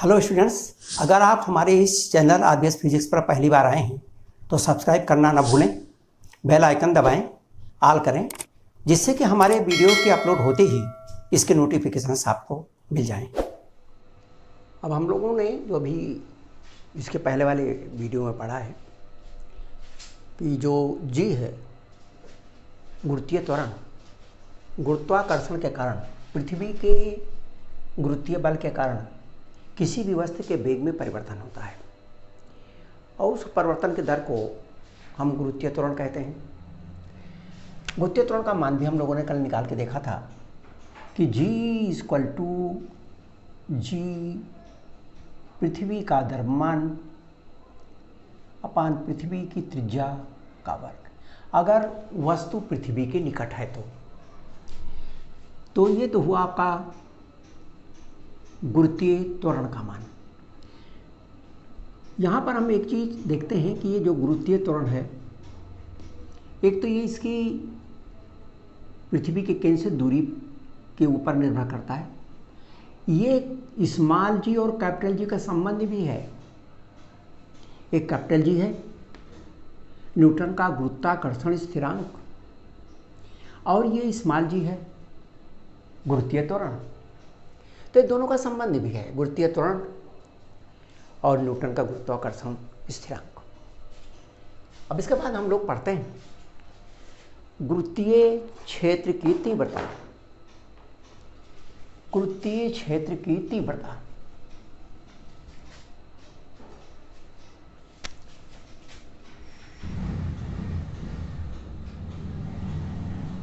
Hello students, अगर आप हमारे इस चैनल आरबीएस फिजिक्स पर पहली बार आए हैं तो सब्सक्राइब करना ना भूलें, बेल आइकन दबाएं, ऑल करें, जिससे कि हमारे वीडियो के अपलोड होते ही इसके नोटिफिकेशंस आपको मिल जाएं। अब हम लोगों ने जो अभी इसके पहले वाले वीडियो में पढ़ा है कि जो जी है, गुरुत्वीय त्वरण, गुरुत्वाकर्षण के कारण, पृथ्वी के गुरुत्वीय बल के कारण किसी भी वस्तु के वेग में परिवर्तन होता है और उस परिवर्तन के दर को हम गुरुत्वीय त्वरण कहते हैं। गुरुत्वीय त्वरण का मान भी हम लोगों ने कल निकाल के देखा था कि G इक्वल टू जी पृथ्वी का द्रव्यमान अपान पृथ्वी की त्रिज्या का वर्ग, अगर वस्तु पृथ्वी के निकट है तो ये तो हुआ आपका गुरुत्वीय त्वरण का मान। यहाँ पर हम एक चीज़ देखते हैं कि ये जो गुरुत्वीय त्वरण है, एक तो ये इसकी पृथ्वी के केंद्र से दूरी के ऊपर निर्भर करता है। ये स्मॉल जी और कैपिटल जी का संबंध भी है। एक कैपिटल जी है न्यूटन का गुरुत्वाकर्षण स्थिरांक, और ये स्मॉल जी है गुरुत्वीय त्वरण। तो दोनों का संबंध भी है, गुरुत्वीय त्वरण और न्यूटन का गुरुत्वाकर्षण स्थिरांक। अब इसके बाद हम लोग पढ़ते हैं गुरुत्वीय क्षेत्र की तीव्रता। गुरुत्वीय क्षेत्र की तीव्रता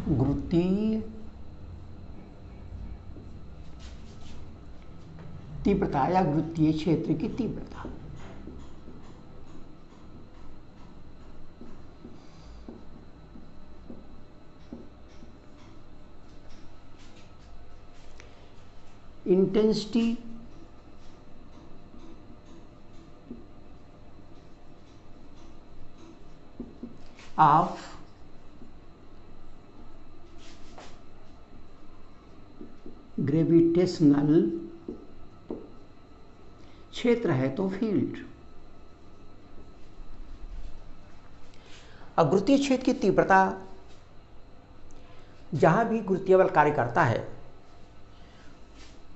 गुरुत्वीय तीव्रता या गुरुत्वीय क्षेत्र की तीव्रता इंटेंसिटी ऑफ ग्रेविटेशनल क्षेत्र है तो फील्ड। अब गुरुत्वीय क्षेत्र की तीव्रता, जहां भी गुरुत्वीय बल कार्य करता है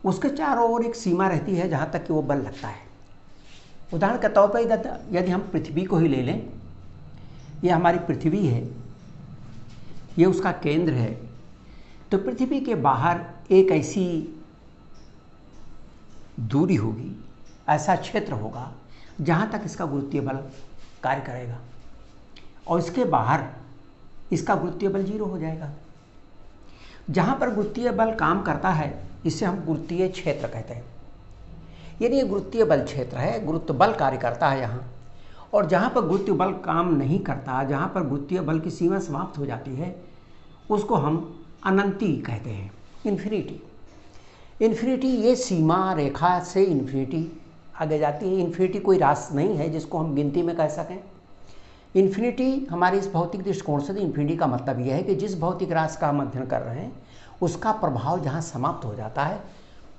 उसके चारों ओर एक सीमा रहती है जहां तक कि वो बल लगता है। उदाहरण के तौर पर यदि हम पृथ्वी को ही ले लें, ये हमारी पृथ्वी है, ये उसका केंद्र है, तो पृथ्वी के बाहर एक ऐसी दूरी होगी, ऐसा क्षेत्र होगा जहाँ तक इसका गुरुत्वीय बल कार्य करेगा, और इसके बाहर इसका गुरुत्वीय बल 0 हो जाएगा। जहाँ पर गुरुत्वीय बल काम करता है इसे हम गुरुत्वीय क्षेत्र कहते हैं। यानी ये गुरुत्वीय बल क्षेत्र है, गुरुत्व बल कार्य करता है यहाँ। और जहाँ पर गुरुत्वीय बल काम नहीं करता, जहाँ पर गुरुत्वीय बल की सीमा समाप्त हो जाती है, उसको हम अनंती कहते हैं, इन्फिनिटी। इन्फिनिटी ये सीमा रेखा से इन्फिनिटी आगे जाती है। इन्फिनिटी कोई राशि नहीं है जिसको हम गिनती में कह सकें। इन्फिनिटी हमारे इस भौतिक दृष्टिकोण से, इन्फिनिटी का मतलब यह है कि जिस भौतिक राशि का हम अध्ययन कर रहे हैं उसका प्रभाव जहाँ समाप्त हो जाता है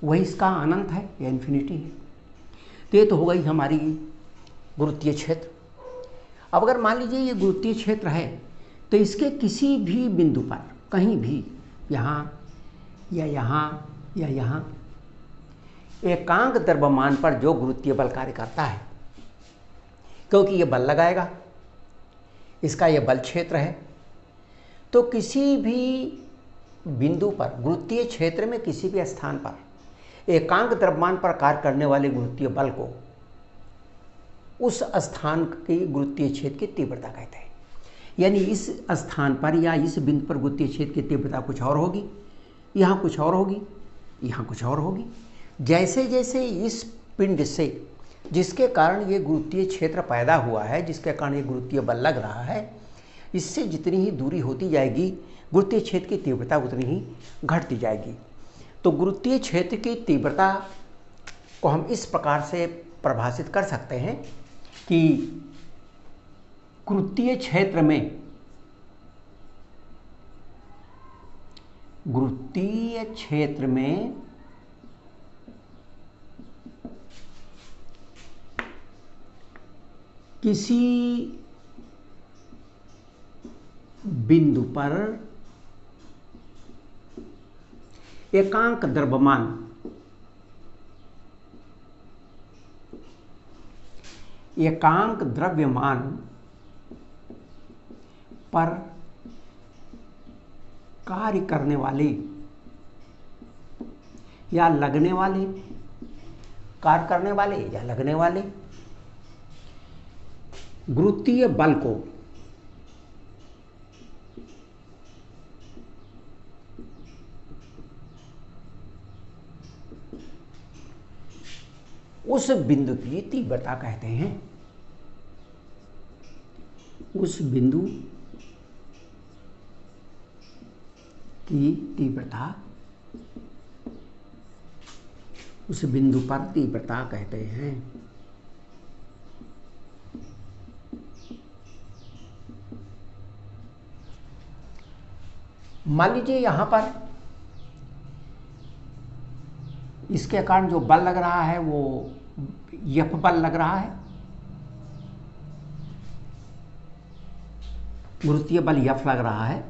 वही इसका अनंत है, यह इन्फिनिटी है। तो ये तो हो गई हमारी गुरुत्वीय क्षेत्र। अब अगर मान लीजिए ये गुरुत्वीय क्षेत्र है तो इसके किसी भी बिंदु पर, कहीं भी, यहाँ या यहाँ या यहाँ, एकांक द्रव्यमान पर जो गुरुत्वीय बल कार्य करता है, क्योंकि ये बल लगाएगा, इसका ये बल क्षेत्र है, तो किसी भी बिंदु पर, गुरुत्वीय क्षेत्र में किसी भी स्थान पर एकांक द्रव्यमान पर कार्य करने वाले गुरुत्वीय बल को उस स्थान की गुरुत्वीय क्षेत्र की तीव्रता कहते हैं। यानी इस स्थान पर या इस बिंदु पर गुरुत्वीय क्षेत्र की तीव्रता कुछ और होगी, यहाँ कुछ और होगी, यहाँ कुछ और होगी। जैसे जैसे इस पिंड से, जिसके कारण ये गुरुत्वीय क्षेत्र पैदा हुआ है, जिसके कारण ये गुरुत्वीय बल लग रहा है, इससे जितनी ही दूरी होती जाएगी गुरुत्वीय क्षेत्र की तीव्रता उतनी ही घटती जाएगी। तो गुरुत्वीय क्षेत्र की तीव्रता को हम इस प्रकार से परिभाषित कर सकते हैं कि गुरुत्वीय क्षेत्र में किसी बिंदु पर एकांक द्रव्यमान पर कार्य करने वाले या लगने वाले, कार्य करने वाले या लगने वाले गुरुत्वीय बल को उस बिंदु की तीव्रता कहते हैं। उस बिंदु की तीव्रता, उस बिंदु पर तीव्रता कहते हैं। मान लीजिए यहां पर इसके कारण जो बल लग रहा है वो F बल लग रहा है, गुरुत्वीय बल F लग रहा है,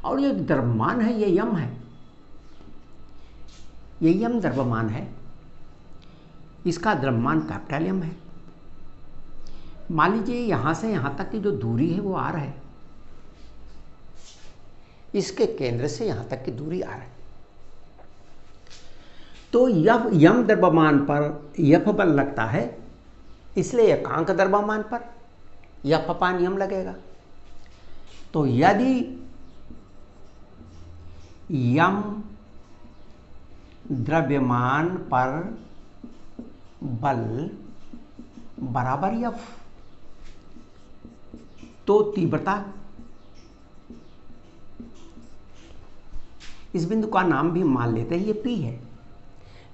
और ये द्रव्यमान है, ये m है, ये m द्रव्यमान है, इसका द्रव्यमान कैपिटल M है। मान लीजिए यहां से यहां तक की जो दूरी है वो r है, इसके केंद्र से यहां तक की दूरी r है। तो m द्रव्यमान पर F बल लगता है, इसलिए एकांक द्रव्यमान पर F अपान m लगेगा। तो यदि m द्रव्यमान पर बल बराबर F, तो तीव्रता, इस बिंदु का नाम भी मान लेते हैं ये P है।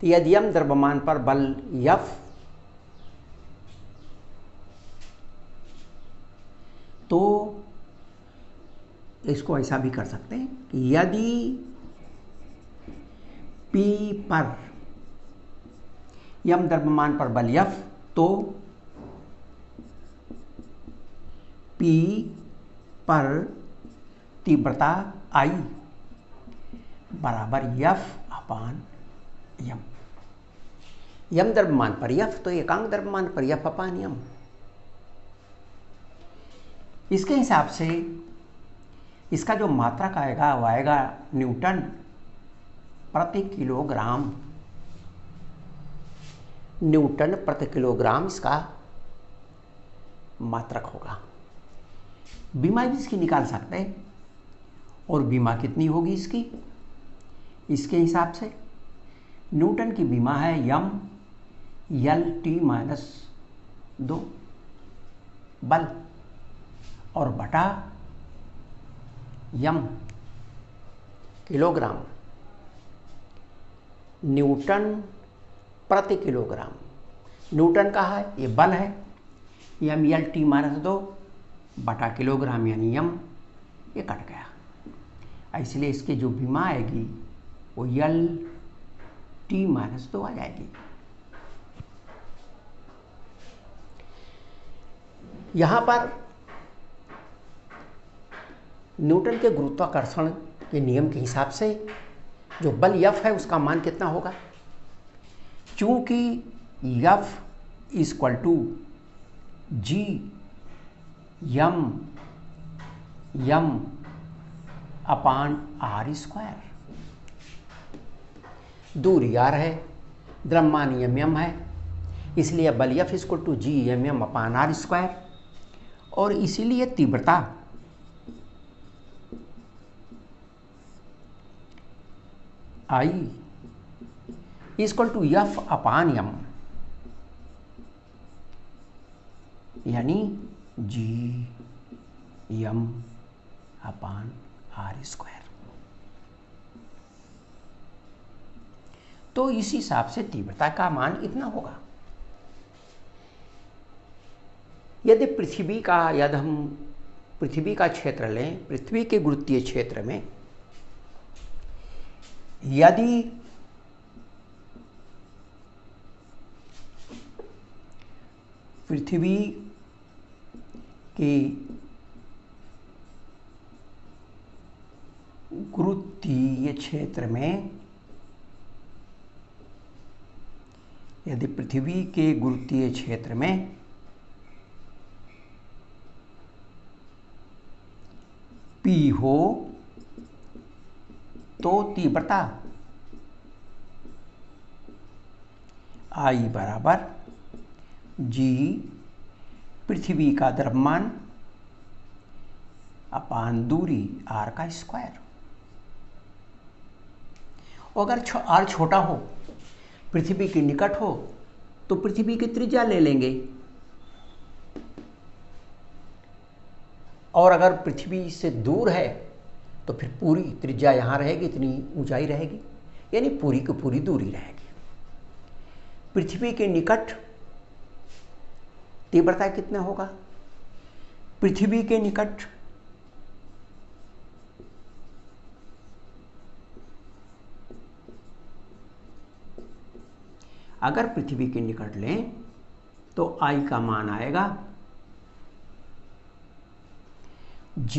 तो यदि m द्रव्यमान पर बल F, तो इसको ऐसा भी कर सकते हैं कि यदि P पर m द्रव्यमान पर बल F, तो P पर तीव्रता I बराबर F अपान m। m द्रव्यमान पर F, तो एकांक द्रव्यमान पर F अपान m। इसके हिसाब से इसका जो मात्रक आएगा वो आएगा न्यूटन प्रति किलोग्राम। न्यूटन प्रति किलोग्राम इसका मात्रक होगा। बीमा भी इसकी निकाल सकते हैं, और बीमा कितनी होगी इसकी, इसके हिसाब से न्यूटन की बीमा है m L t-2 बल, और बटा m किलोग्राम, न्यूटन प्रति किलोग्राम। न्यूटन का है, ये बल है, m L t-2 बटा किलोग्राम यानी m, ये कट गया, इसलिए इसकी जो बीमा आएगी वो L t-2 आ जाएगी। यहां पर न्यूटन के गुरुत्वाकर्षण के नियम के हिसाब से जो बल F है उसका मान कितना होगा, चूंकि F equal to G m upon r square, दूरी r है, द्रव्यमान m है, इसलिए बल F equal to G m upon r square, और इसीलिए तीव्रता I equal to F upon m, यानी G m upon r square. तो इस हिसाब से तीव्रता का मान इतना होगा। यदि हम पृथ्वी का क्षेत्र लें, पृथ्वी के गुरुत्वीय क्षेत्र में यदि पृथ्वी कि गुरुत्वीय क्षेत्र में यदि पृथ्वी के गुरुत्वीय क्षेत्र में P हो तो तीव्रता I बराबर G पृथ्वी का द्रव्यमान अपान दूरी R का स्क्वायर। अगर R छोटा हो, पृथ्वी के निकट हो, तो पृथ्वी की त्रिज्या ले लेंगे, और अगर पृथ्वी से दूर है तो फिर पूरी त्रिज्या यहाँ रहेगी, इतनी ऊंचाई रहेगी, यानी पूरी की पूरी दूरी रहेगी। पृथ्वी के निकट तीव्रता कितना होगा? पृथ्वी के निकट अगर पृथ्वी के निकट लें तो I का मान आएगा G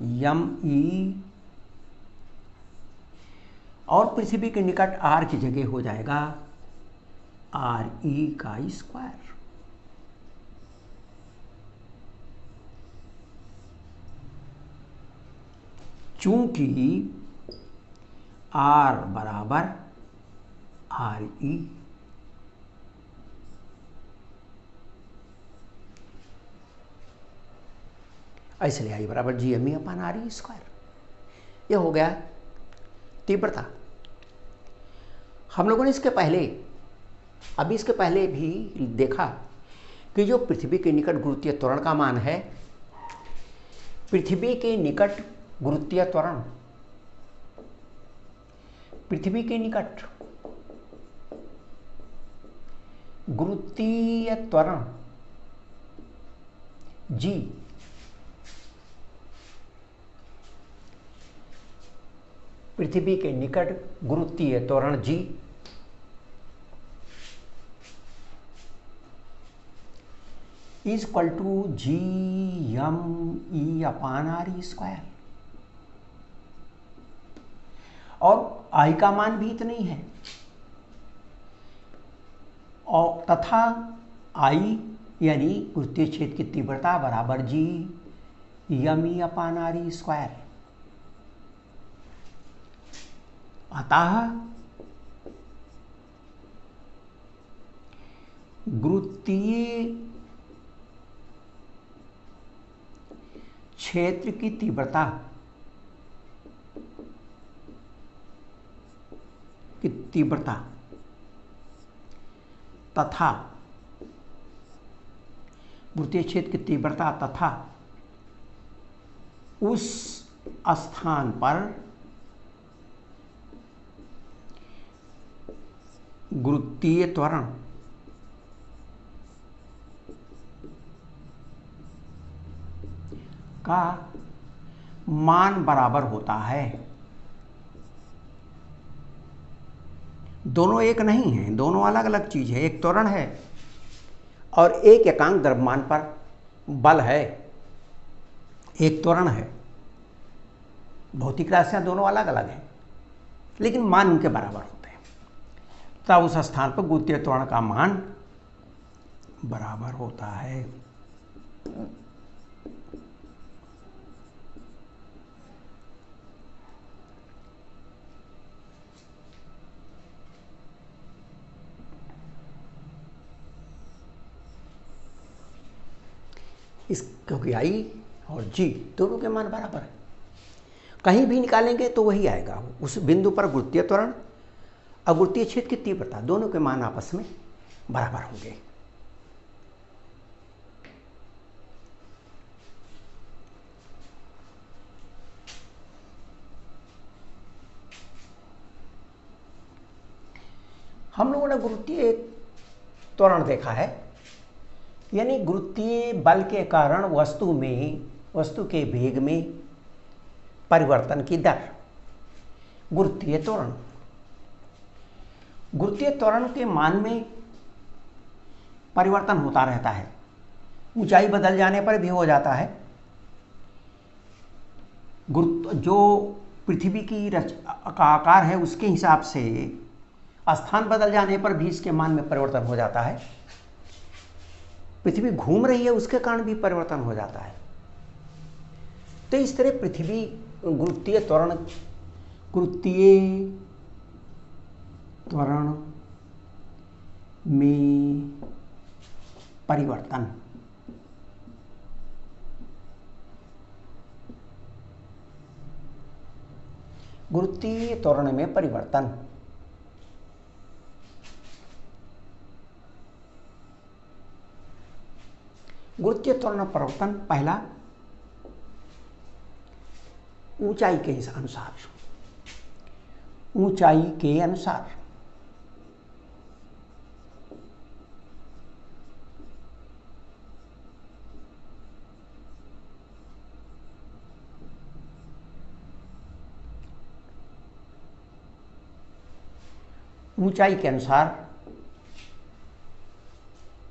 ME, और पृथ्वी के निकट R की जगह हो जाएगा RE का स्क्वायर। चूंकि R बराबर RE, इसलिए I बराबर GME अपान RE स्क्वायर। यह हो गया तीव्रता। हम लोगों ने इसके पहले भी देखा कि जो पृथ्वी के निकट गुरुत्वीय त्वरण का मान है, पृथ्वी के निकट गुरुत्वीय त्वरण, पृथ्वी के निकट गुरुत्वीय त्वरण G पृथ्वी के निकट गुरुत्वीय त्वरण G is equal to GME upon RE square, और I का मान भी इतना ही है, और तथा I यानी गुरुत्वीय क्षेत्र की तीव्रता बराबर GME अपान RE स्क्वायर। अतः गुरुत्वीय क्षेत्र की तीव्रता तथा गुरुत्वीय क्षेत्र की तीव्रता तथा उस स्थान पर गुरुत्वीय त्वरण का मान बराबर होता है। दोनों एक नहीं है, दोनों अलग अलग चीज है। एक त्वरण है और एक एकांक द्रव्यमान पर बल है, एक त्वरण है। भौतिक राशियां दोनों अलग अलग हैं, लेकिन मान उनके बराबर होते हैं, तब उस स्थान पर गुरुत्वीय त्वरण का मान बराबर होता है। इस क्योंकि I और G दोनों के मान बराबर है, कहीं भी निकालेंगे तो वही आएगा। उस बिंदु पर गुरुत्वीय त्वरण और गुरुत्वीय क्षेत्र की तीव्रता दोनों के मान आपस में बराबर होंगे। हम लोगों ने गुरुत्वीय त्वरण देखा है, यानी गुरुत्वीय बल के कारण वस्तु के वेग में परिवर्तन की दर, गुरुत्वीय त्वरण। गुरुत्वीय त्वरण के मान में परिवर्तन होता रहता है, ऊंचाई बदल जाने पर भी हो जाता है। गुरुत्व जो पृथ्वी की का आकार है उसके हिसाब से स्थान बदल जाने पर भी इसके मान में परिवर्तन हो जाता है। पृथ्वी घूम रही है उसके कारण भी परिवर्तन हो जाता है। तो इस तरह पृथ्वी गुरुत्वीय त्वरण में परिवर्तन गुरुत्वीय त्वरण में परिवर्तन गुरुत्वीय त्वरण परिवर्तन पहला ऊंचाई के अनुसार ऊंचाई के अनुसार ऊंचाई के अनुसार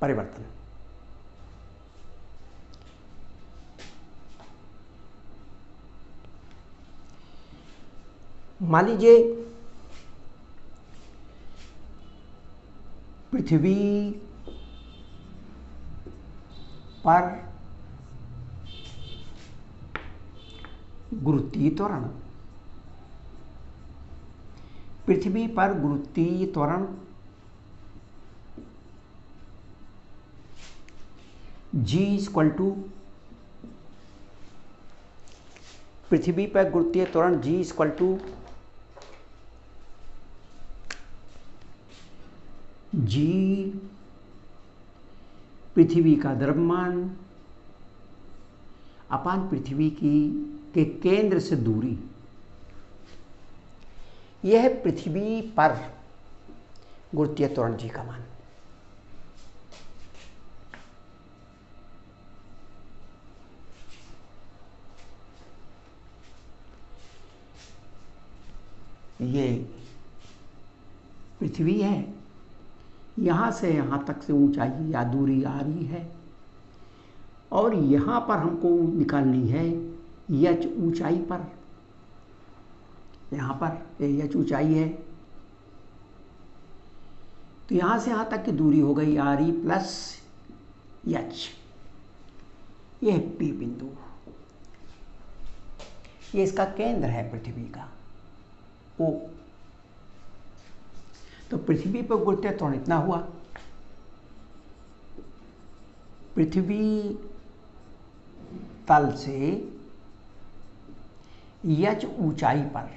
परिवर्तन। मान लीजिए पृथ्वी पर गुरुत्वीय त्वरण पृथ्वी पर गुरुत्वीय त्वरण G इक्वल टू पृथ्वी पर गुरुत्वीय त्वरण G इक्वल टू G पृथ्वी का द्रव्यमान अपान पृथ्वी के केंद्र से दूरी। यह है पृथ्वी पर गुरुत्वीय त्वरण G का मान। ये पृथ्वी है, यहाँ से यहाँ तक से ऊंचाई या दूरी आ रही है और यहाँ पर हमको निकालनी है h ऊंचाई पर। यहाँ पर h ऊंचाई है तो यहाँ से यहाँ तक की दूरी हो गई RE प्लस h। यह P बिंदु, ये इसका केंद्र है पृथ्वी का O। तो पृथ्वी पर गुरुत्वीय त्वरण इतना हुआ। पृथ्वी तल से h ऊंचाई पर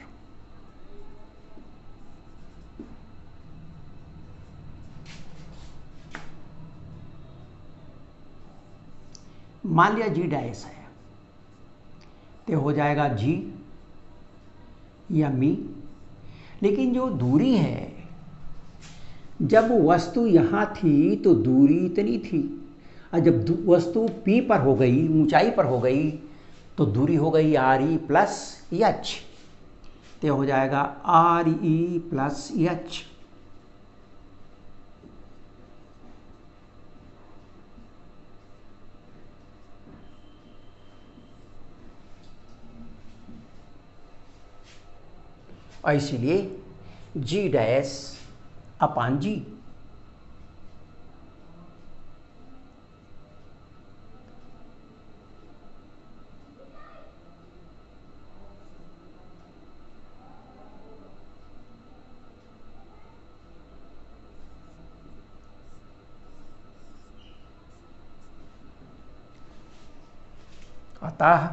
मान लिया G डैश है तो हो जाएगा G या मी। लेकिन जो दूरी है, जब वस्तु यहाँ थी तो दूरी इतनी थी और जब वस्तु P पर हो गई, ऊंचाई पर हो गई, तो दूरी हो गई RE प्लस h। तो हो जाएगा RE प्लस h। और इसलिए G डैश अपान G अतः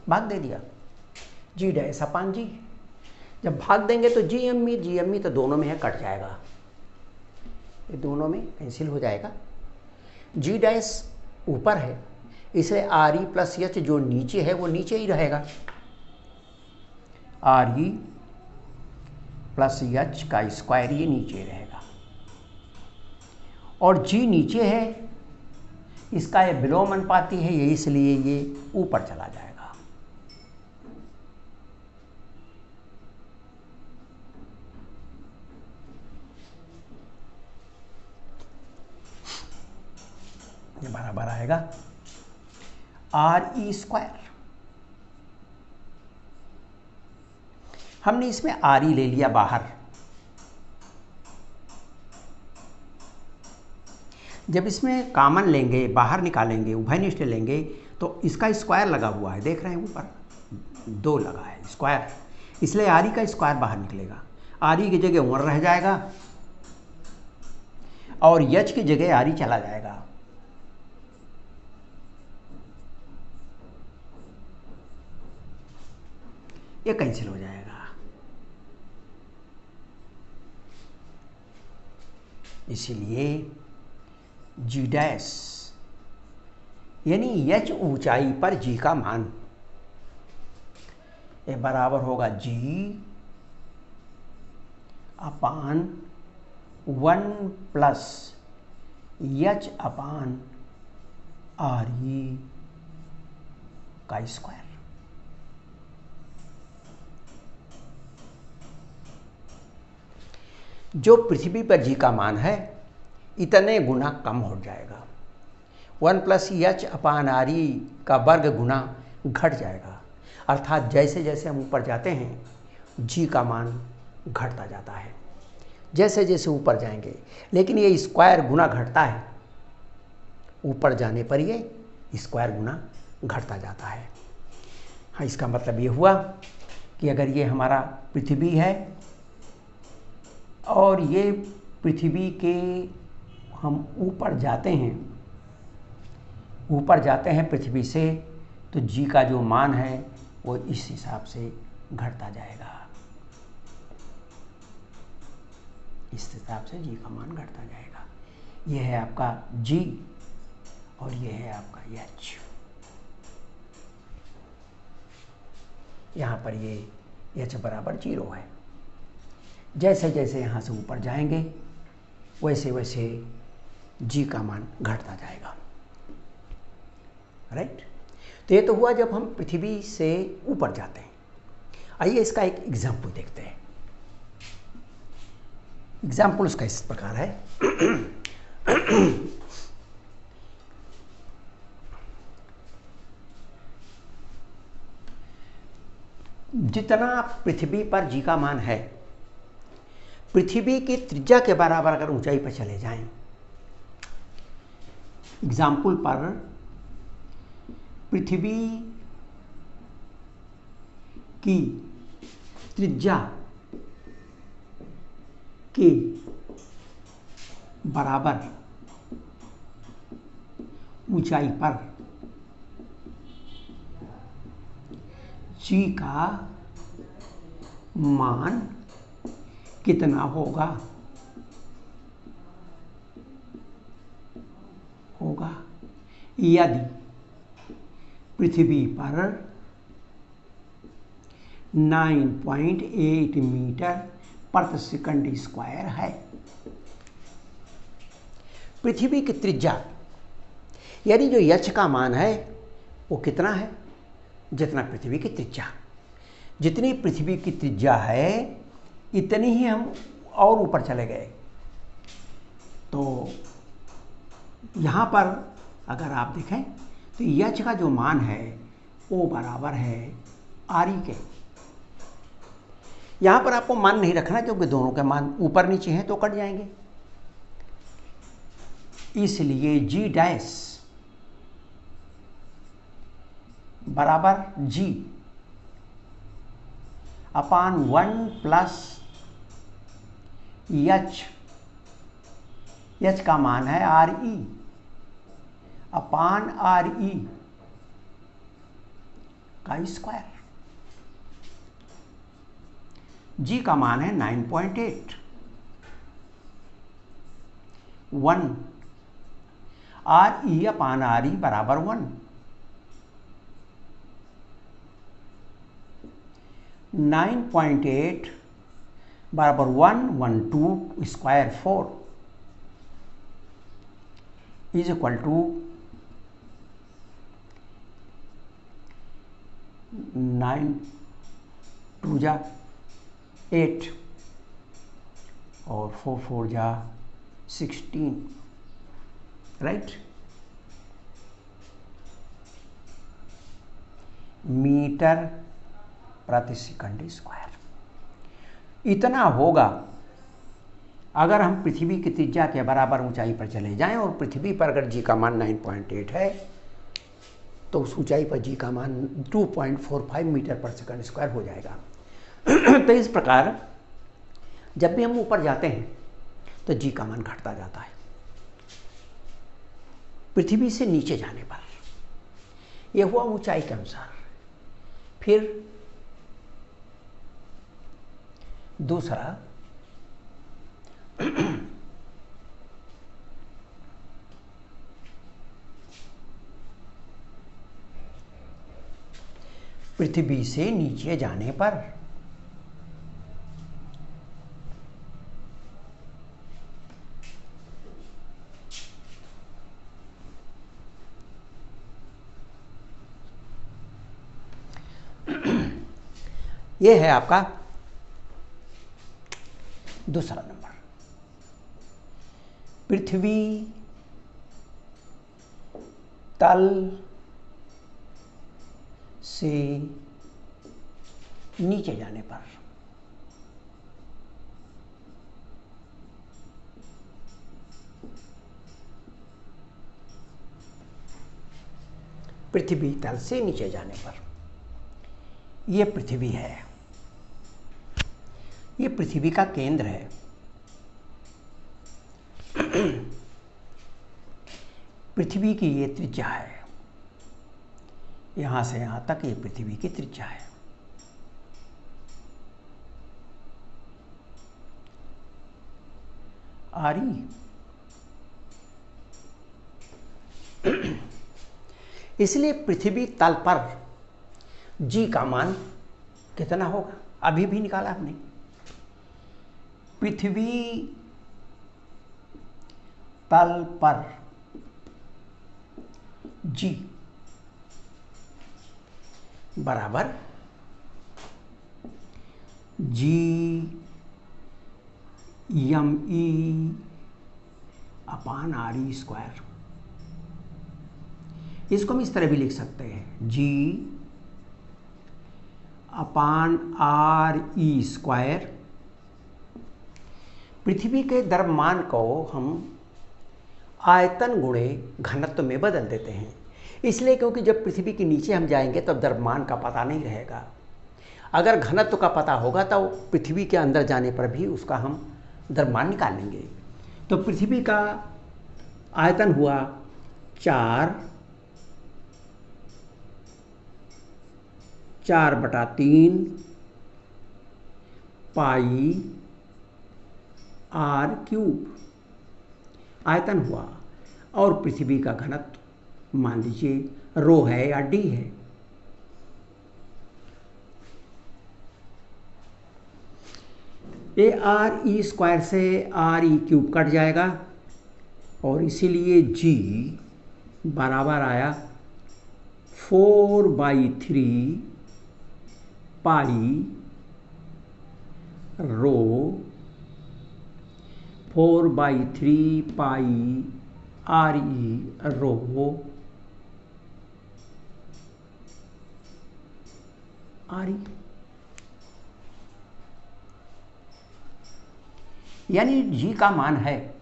भाग दे दिया G डैश अपान G। जब भाग देंगे तो GME तो दोनों में है, कट जाएगा, ये दोनों में कैंसिल हो जाएगा। G डैश ऊपर है इसलिए RE प्लस h जो नीचे है वो नीचे ही रहेगा। RE प्लस h का स्क्वायर ये नीचे रहेगा और G नीचे है, इसका ये विलोम अनुपाती है, ये इसलिए ये ऊपर चला जाएगा। ये बराबर आएगा RE²। हमने इसमें RE ले लिया बाहर। जब इसमें कॉमन लेंगे, बाहर निकालेंगे, उभयनिष्ठ लेंगे, तो इसका स्क्वायर लगा हुआ है, देख रहे हैं ऊपर 2 लगा है स्क्वायर, इसलिए RE का स्क्वायर बाहर निकलेगा। RE की जगह 1 रह जाएगा और H की जगह RE चला जाएगा। ये कैंसिल हो जाएगा। इसीलिए G डैश यानी H ऊंचाई पर G का मान ये बराबर होगा G अपान 1 प्लस H अपान RE का स्क्वायर। जो पृथ्वी पर G का मान है इतने गुना कम हो जाएगा। 1 प्लस H अपान RE का वर्ग गुना घट जाएगा। अर्थात जैसे जैसे हम ऊपर जाते हैं G का मान घटता जाता है, जैसे जैसे ऊपर जाएंगे। लेकिन ये स्क्वायर गुना घटता है, ऊपर जाने पर ये स्क्वायर गुना घटता जाता है। हाँ, इसका मतलब ये हुआ कि अगर ये हमारा पृथ्वी है और ये पृथ्वी के हम ऊपर जाते हैं पृथ्वी से, तो G का जो मान है वो इस हिसाब से घटता जाएगा। इस हिसाब से G का मान घटता जाएगा। ये है आपका G और ये है आपका H। यहाँ पर ये H बराबर 0 है। जैसे जैसे यहाँ से ऊपर जाएंगे वैसे वैसे G का मान घटता जाएगा। राइट। तो ये तो हुआ जब हम पृथ्वी से ऊपर जाते हैं। आइए इसका एक एग्जाम्पल देखते हैं। एग्जाम्पल उसका इस प्रकार है। जितना पृथ्वी पर G का मान है, पृथ्वी की त्रिज्या के बराबर अगर ऊंचाई पर चले जाएं, एग्जाम्पल पर पृथ्वी की त्रिज्या के बराबर ऊंचाई पर G का मान कितना होगा यदि पृथ्वी पर 9.8 मीटर प्रति सेकंड स्क्वायर है। पृथ्वी की त्रिज्या यानी जो H का मान है वो कितना है, जितना पृथ्वी की त्रिज्या। जितनी पृथ्वी की त्रिज्या है इतनी ही हम और ऊपर चले गए। तो यहाँ पर अगर आप देखें तो H का जो मान है वो बराबर है RE के। यहाँ पर आपको मान नहीं रखना क्योंकि दोनों के मान ऊपर नीचे हैं तो कट जाएंगे। इसलिए G डैश बराबर G अपान 1 प्लस H का मान है RE अपान RE का स्क्वायर। G का मान है 9.8। 1 RE अपान RE बराबर 1। 9.8 बराबर 112 स्क्वायर 4 इज इक्वल टू 9 2 जा 8 और 4 4 जा 16। राइट। मीटर प्रति सेकंड स्क्वायर। इतना होगा अगर हम पृथ्वी की त्रिज्या के बराबर ऊंचाई पर चले जाएं, और पृथ्वी पर अगर जी का मान 9.8 है तो उस ऊंचाई पर जी का मान 2.45 मीटर पर सेकंड स्क्वायर हो जाएगा। तो इस प्रकार जब भी हम ऊपर जाते हैं तो जी का मान घटता जाता है। पृथ्वी से नीचे जाने पर यह हुआ ऊंचाई के अनुसार। फिर दूसरा, पृथ्वी से नीचे जाने पर यह है आपका दूसरा नंबर। पृथ्वी तल से नीचे जाने पर पृथ्वी तल से नीचे जाने पर यह पृथ्वी है, यह पृथ्वी का केंद्र है। पृथ्वी की ये त्रिज्या है, यहां से यहां तक ये पृथ्वी की त्रिज्या है। आ रही? इसलिए पृथ्वी तल पर जी का मान कितना होगा, अभी भी निकाला हमने। पृथ्वी तल पर जी बराबर G M E upon R E square. इसको हम इस तरह भी लिख सकते हैं, जी अपान आर ई स्क्वायर। पृथ्वी के द्रव्यमान को हम आयतन गुणे घनत्व में बदल देते हैं, इसलिए क्योंकि जब पृथ्वी के नीचे हम जाएंगे तब द्रव्यमान का पता नहीं रहेगा। अगर घनत्व का पता होगा तो पृथ्वी के अंदर जाने पर भी उसका हम द्रव्यमान निकाल लेंगे। तो पृथ्वी का आयतन हुआ 4/3 पाई आर क्यूब आयतन हुआ, और पृथ्वी का घनत्व मान लीजिए रो है या डी है। ये आर ई स्क्वायर से आर ई क्यूब कट जाएगा, और इसीलिए जी बराबर आया 4/3 पाई रो 4/3 पाई आर ई रो आर ई, यानी जी का मान है,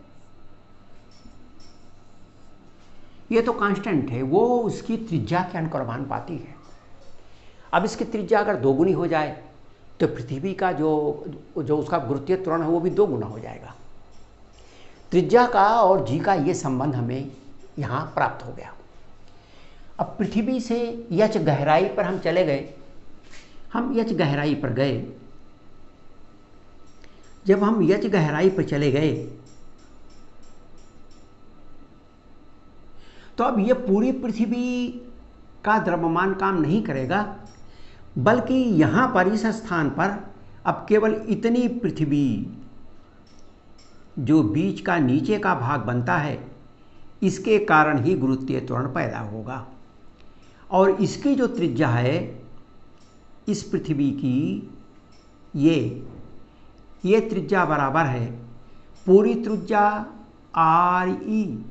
ये तो कांस्टेंट है, वो उसकी त्रिज्या के अनुक्रमानुपाती है। अब इसकी त्रिज्या अगर 2 गुनी हो जाए तो पृथ्वी का जो उसका गुरुत्वीय त्वरण है वो भी 2 गुना हो जाएगा। त्रिज्या का और जी का ये संबंध हमें यहाँ प्राप्त हो गया। अब पृथ्वी से यच गहराई पर हम चले गए, हम यच गहराई पर गए। जब हम यच गहराई पर चले गए तो अब ये पूरी पृथ्वी का द्रव्यमान काम नहीं करेगा, बल्कि यहाँ पर इस स्थान पर अब केवल इतनी पृथ्वी जो बीच का नीचे का भाग बनता है, इसके कारण ही गुरुत्वीय त्वरण पैदा होगा। और इसकी जो त्रिज्या है इस पृथ्वी की, ये त्रिज्या बराबर है पूरी त्रिज्या आर ई,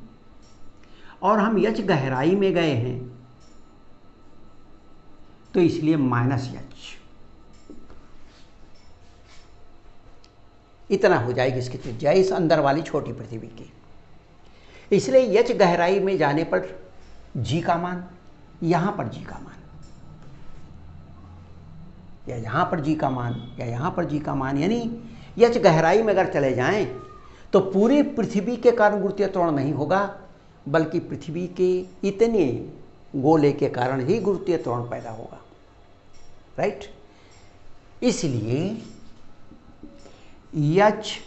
और हम यच गहराई में गए हैं तो इसलिए -h इतना हो जाएगी इसकी त्रिज्या इस अंदर वाली छोटी पृथ्वी की। इसलिए h गहराई में जाने पर g का मान, यहां पर g का मान, या यहां पर g का मान, या यहां पर g का मान, यानी h गहराई में अगर चले जाएं तो पूरी पृथ्वी के कारण गुरुत्वीय त्वरण नहीं होगा, बल्कि पृथ्वी के इतने गोले के कारण ही गुरुत्वीय त्वरण पैदा होगा। राइट? इसलिए h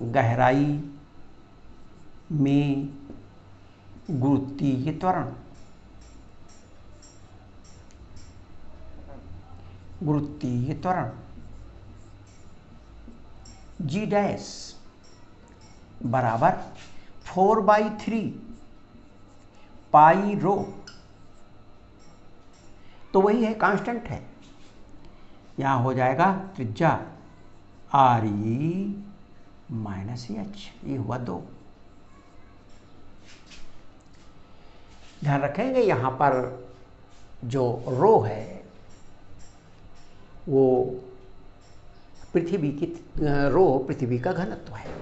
गहराई में गुरुत्वीय त्वरण, g डैश बराबर 4/3 पाई रो, तो वही है, कांस्टेंट है। यहां हो जाएगा त्रिज्या RE -h, ये हुआ 2। ध्यान रखेंगे यहां पर जो रो है वो पृथ्वी की रो पृथ्वी का घनत्व है।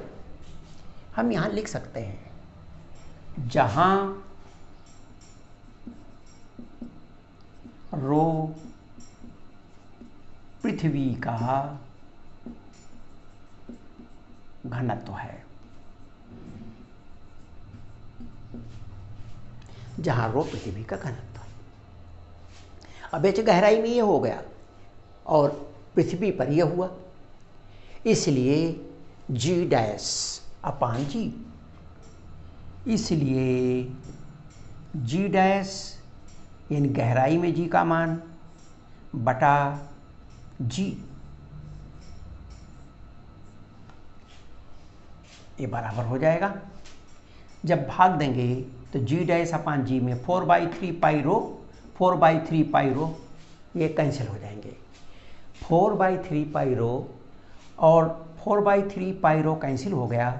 हम यहां लिख सकते हैं जहां रो पृथ्वी का घनत्व है, जहां रो पृथ्वी का घनत्व। अब h गहराई में ये हो गया और पृथ्वी पर यह हुआ, इसलिए g डैश अपान g, इसलिए g डैश यानी गहराई में g का मान बटा g, ये बराबर हो जाएगा। जब भाग देंगे तो g डैश अपान g में 4/3 पाई रो, 4/3 पाई रो ये कैंसिल हो जाएंगे। 4/3 पाई रो और 4/3 पाई रो कैंसिल हो गया,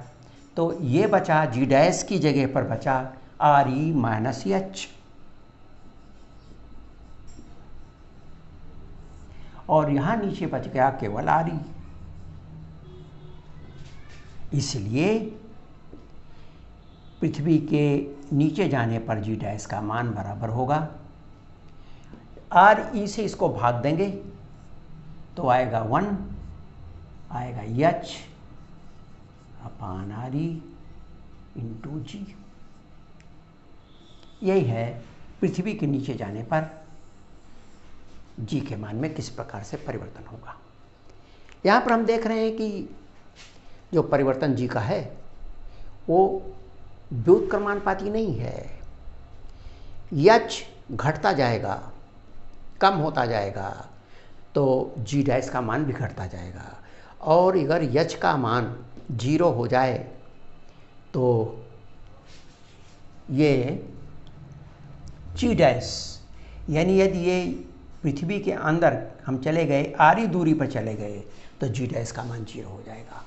तो ये बचा g डैश की जगह पर बचा RE -h, और यहां नीचे बच गया केवल RE। इसलिए पृथ्वी के नीचे जाने पर g डैश का मान बराबर होगा, RE से इसको भाग देंगे तो आएगा 1, आएगा h अपान RE इंटू g। यही है पृथ्वी के नीचे जाने पर g के मान में किस प्रकार से परिवर्तन होगा। यहाँ पर हम देख रहे हैं कि जो परिवर्तन g का है वो व्युत्क्रमानुपाती नहीं है। h घटता जाएगा, कम होता जाएगा, तो g डैश का मान भी घटता जाएगा, और अगर h का मान 0 हो जाए तो ये g डैश, यानी यदि ये पृथ्वी के अंदर हम चले गए, RE दूरी पर चले गए, तो g डैश का मान 0 हो जाएगा।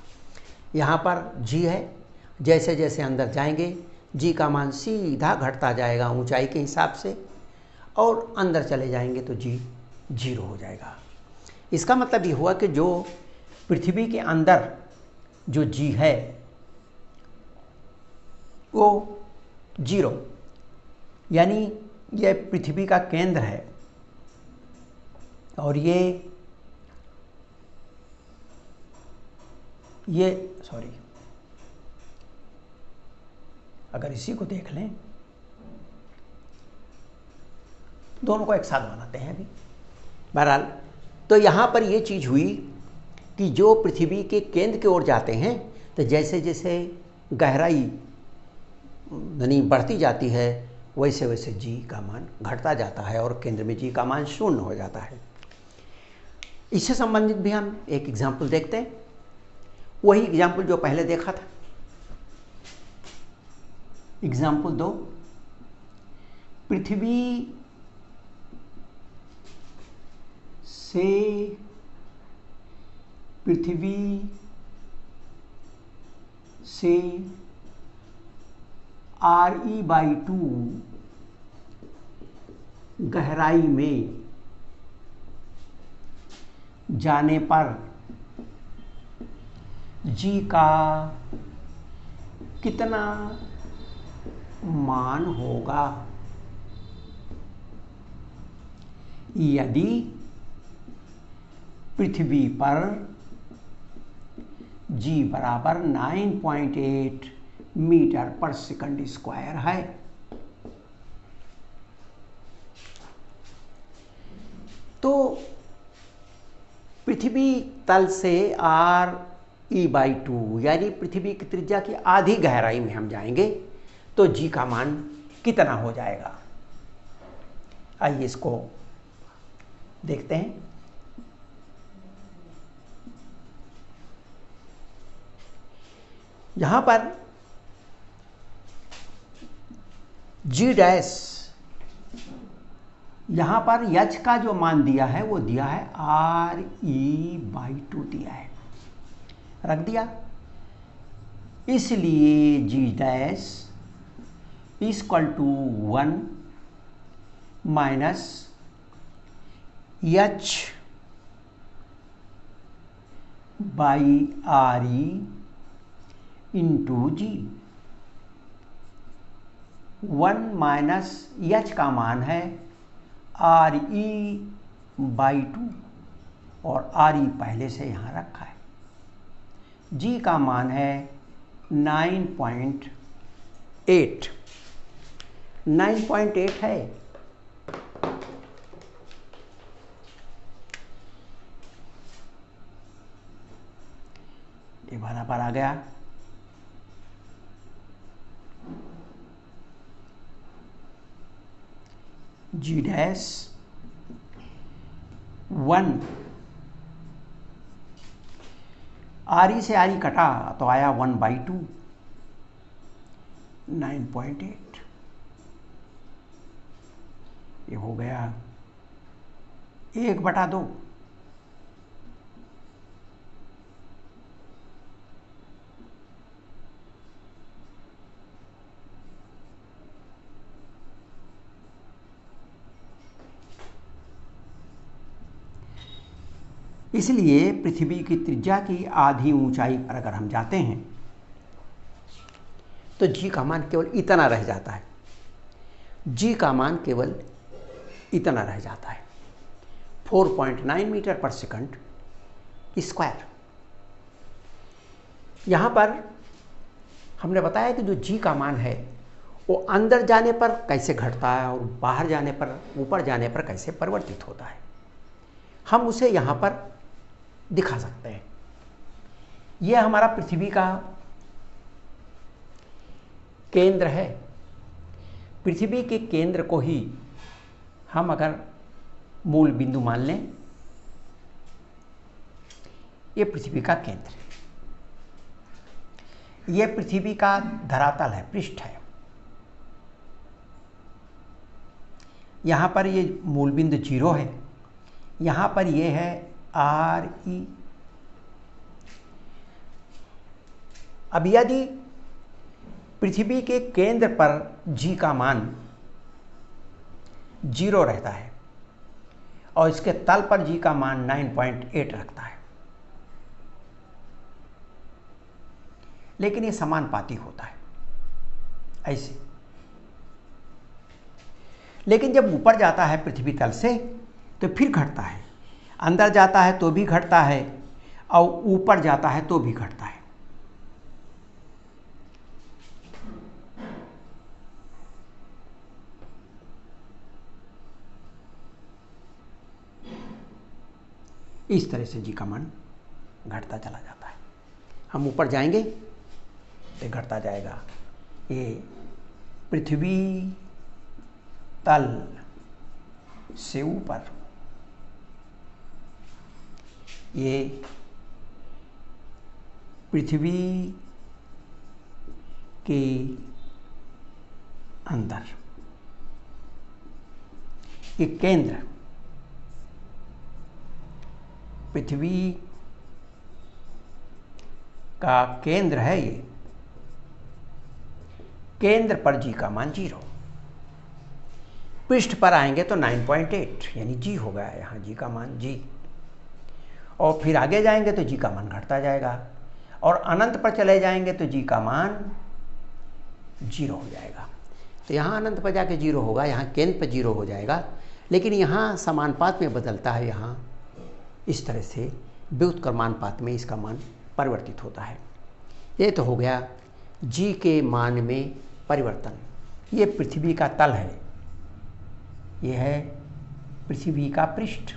यहाँ पर g है, जैसे जैसे अंदर जाएंगे g का मान सीधा घटता जाएगा ऊंचाई के हिसाब से, और अंदर चले जाएंगे तो g 0 हो जाएगा। इसका मतलब ये हुआ कि जो पृथ्वी के अंदर जो g है वो 0, यानी यह पृथ्वी का केंद्र है, और ये सॉरी, अगर इसी को देख लें, दोनों को एक साथ बनाते हैं अभी। बहरहाल तो यहाँ पर ये चीज़ हुई कि जो पृथ्वी के केंद्र की ओर जाते हैं, तो जैसे जैसे गहराई यानी बढ़ती जाती है, वैसे वैसे g का मान घटता जाता है और केंद्र में g का मान 0 हो जाता है। इससे संबंधित भी हम एक एग्जाम्पल देखते हैं, वही एग्जाम्पल जो पहले देखा था। एग्जाम्पल 2, पृथ्वी से RE/2 गहराई में जाने पर जी का कितना मान होगा। यदि पृथ्वी पर जी बराबर 9.8 मीटर पर सेकंड स्क्वायर है तो पृथ्वी तल से RE/2 यानी पृथ्वी की त्रिज्या की आधी गहराई में हम जाएंगे तो जी का मान कितना हो जाएगा। आइए इसको देखते हैं। यहां पर जी डैश, यहां पर एच का जो मान दिया है वो दिया है RE/2 दिया है, रख दिया। इसलिए G dash equal to 1 minus H by RE into G. 1 minus H का मान है RE/2 और RE पहले से यहां रखा है। जी का मान है 9.8 है। ये बराबर आ गया जी डैश 1 RE से RE कटा तो आया 1/2 9.8। ये हो गया 1/2। इसलिए पृथ्वी की त्रिज्या की आधी ऊंचाई पर अगर हम जाते हैं तो जी का मान केवल इतना रह जाता है। जी का मान केवल इतना रह जाता है 4.9 मीटर पर सेकंड स्क्वायर। यहां पर हमने बताया कि जो जी का मान है वो अंदर जाने पर कैसे घटता है और बाहर जाने पर, ऊपर जाने पर कैसे परिवर्तित होता है, हम उसे यहां पर दिखा सकते हैं। यह हमारा पृथ्वी का केंद्र है। पृथ्वी के केंद्र को ही हम अगर मूल बिंदु मान लें, यह पृथ्वी का केंद्र है, यह पृथ्वी का धरातल है, पृष्ठ है। यहां पर यह मूल बिंदु 0 है, यहां पर यह है RE। अब यदि पृथ्वी के केंद्र पर जी का मान 0 रहता है और इसके तल पर जी का मान 9.8 रखता है, लेकिन ये समानुपाती होता है ऐसे। लेकिन जब ऊपर जाता है पृथ्वी तल से तो फिर घटता है, अंदर जाता है तो भी घटता है और ऊपर जाता है तो भी घटता है। इस तरह से जी का मान घटता चला जाता है। हम ऊपर जाएंगे तो घटता जाएगा। ये पृथ्वी तल से ऊपर, ये पृथ्वी के अंदर, ये केंद्र, पृथ्वी का केंद्र है। ये केंद्र पर जी का मान 0, पृष्ठ पर आएंगे तो 9.8 यानी जी हो गया यहाँ, जी का मान जी। और फिर आगे जाएंगे तो जी का मान घटता जाएगा, और अनंत पर चले जाएंगे तो जी का मान 0 हो जाएगा। तो यहाँ अनंत पर जाके 0 होगा, यहाँ केंद्र पर 0 हो जाएगा, लेकिन यहाँ समानुपात में बदलता है। यहाँ इस तरह से व्युत्क्रमानुपात में इसका मान परिवर्तित होता है। ये तो हो गया जी के मान में परिवर्तन। ये पृथ्वी का तल है, ये है पृथ्वी का पृष्ठ,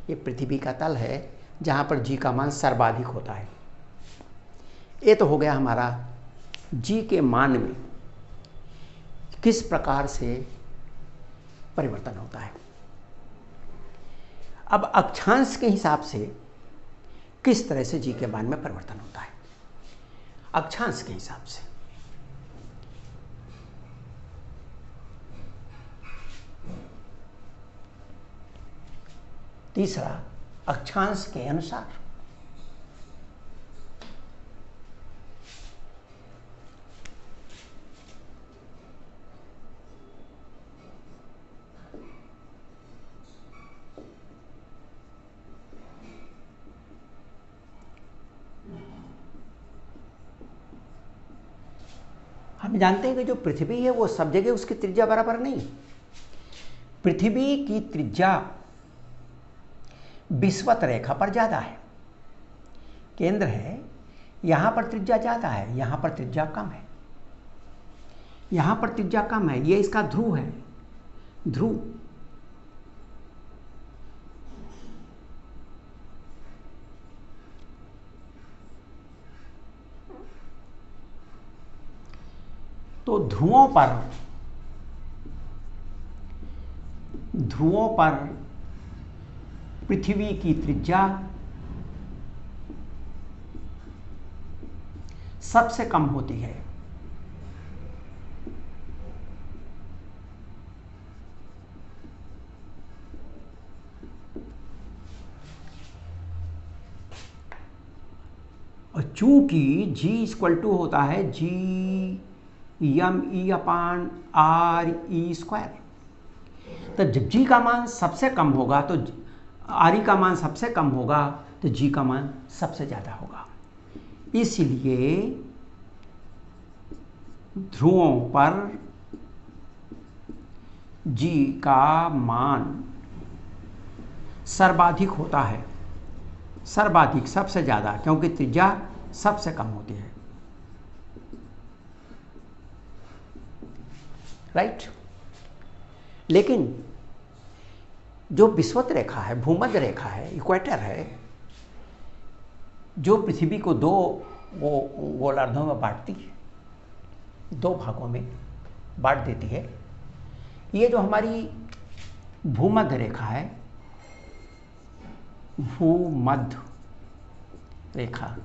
ये पृथ्वी का तल है जहाँ पर जी का मान सर्वाधिक होता है। ये तो हो गया हमारा जी के मान में किस प्रकार से परिवर्तन होता है। अब अक्षांश के हिसाब से किस तरह से जी के मान में परिवर्तन होता है, अक्षांश के हिसाब से। तीसरा, अक्षांश के अनुसार। हम जानते हैं कि जो पृथ्वी है वो सब जगह उसकी त्रिज्या बराबर नहीं। पृथ्वी की त्रिज्या विषुवत रेखा पर ज़्यादा है, केंद्र है, यहाँ पर त्रिज्या ज़्यादा है, यहाँ पर त्रिज्या कम है, यहाँ पर त्रिज्या कम है। ये इसका ध्रुव है, ध्रुव। तो ध्रुवों पर पृथ्वी की त्रिज्या सबसे कम होती है। और चूंकि G इक्वल टू होता है GME/RE², तो जब G का मान सबसे कम होगा तो RE का मान सबसे कम होगा तो G का मान सबसे ज़्यादा होगा। इसलिए ध्रुवों पर G का मान सर्वाधिक होता है, सर्वाधिक, सबसे ज़्यादा, क्योंकि त्रिज्या सबसे कम होती है। राइट। लेकिन जो विषुवत रेखा है, भूमध्य रेखा है, इक्वेटर है, जो पृथ्वी को दो गोलार्धों में बांटती है, दो भागों में बांट देती है, ये जो हमारी भूमध्य रेखा है, भूमध्य रेखा,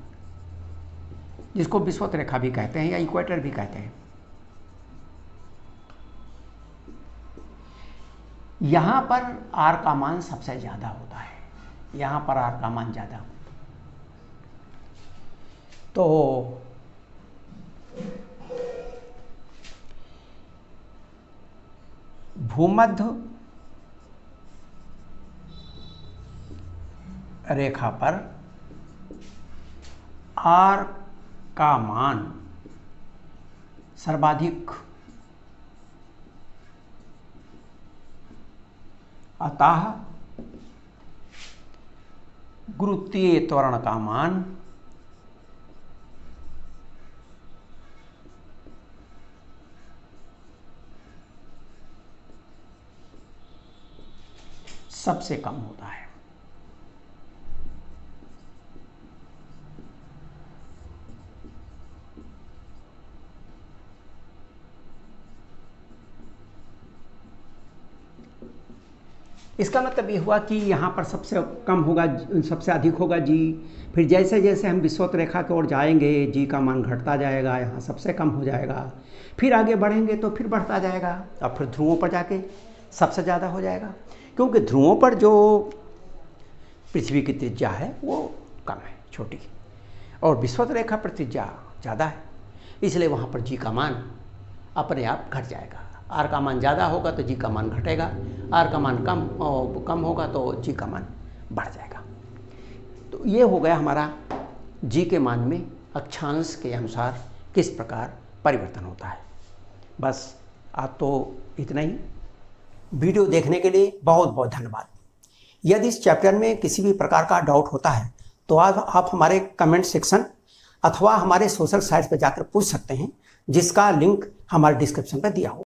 जिसको विषुवत रेखा भी कहते हैं या इक्वेटर भी कहते हैं, यहाँ पर R का मान सबसे ज़्यादा होता है, यहाँ पर R का मान ज़्यादा। तो भूमध्य रेखा पर R का मान सर्वाधिक, अतः गुरुत्वीय त्वरण का मान सबसे कम होता है। इसका मतलब ये हुआ कि यहाँ पर सबसे कम होगा, सबसे अधिक होगा जी। फिर जैसे जैसे हम विषुवत रेखा की ओर जाएंगे जी का मान घटता जाएगा, यहाँ सबसे कम हो जाएगा, फिर आगे बढ़ेंगे तो फिर बढ़ता जाएगा, और फिर ध्रुवों पर जाके सबसे ज़्यादा हो जाएगा, क्योंकि ध्रुवों पर जो पृथ्वी की त्रिज्या है वो कम है, छोटी, और विषुवत रेखा पर त्रिज्या ज़्यादा है, इसलिए वहाँ पर जी का मान अपने आप घट जाएगा। आर का मान ज़्यादा होगा तो जी का मान घटेगा, आर का मान कम होगा तो जी का मान बढ़ जाएगा। तो ये हो गया हमारा जी के मान में अक्षांश के अनुसार किस प्रकार परिवर्तन होता है। बस आज तो इतना ही। वीडियो देखने के लिए बहुत बहुत धन्यवाद। यदि इस चैप्टर में किसी भी प्रकार का डाउट होता है तो आप हमारे कमेंट सेक्शन अथवा हमारे सोशल साइट्स पर जाकर पूछ सकते हैं, जिसका लिंक हमारे डिस्क्रिप्शन पर दिया हो।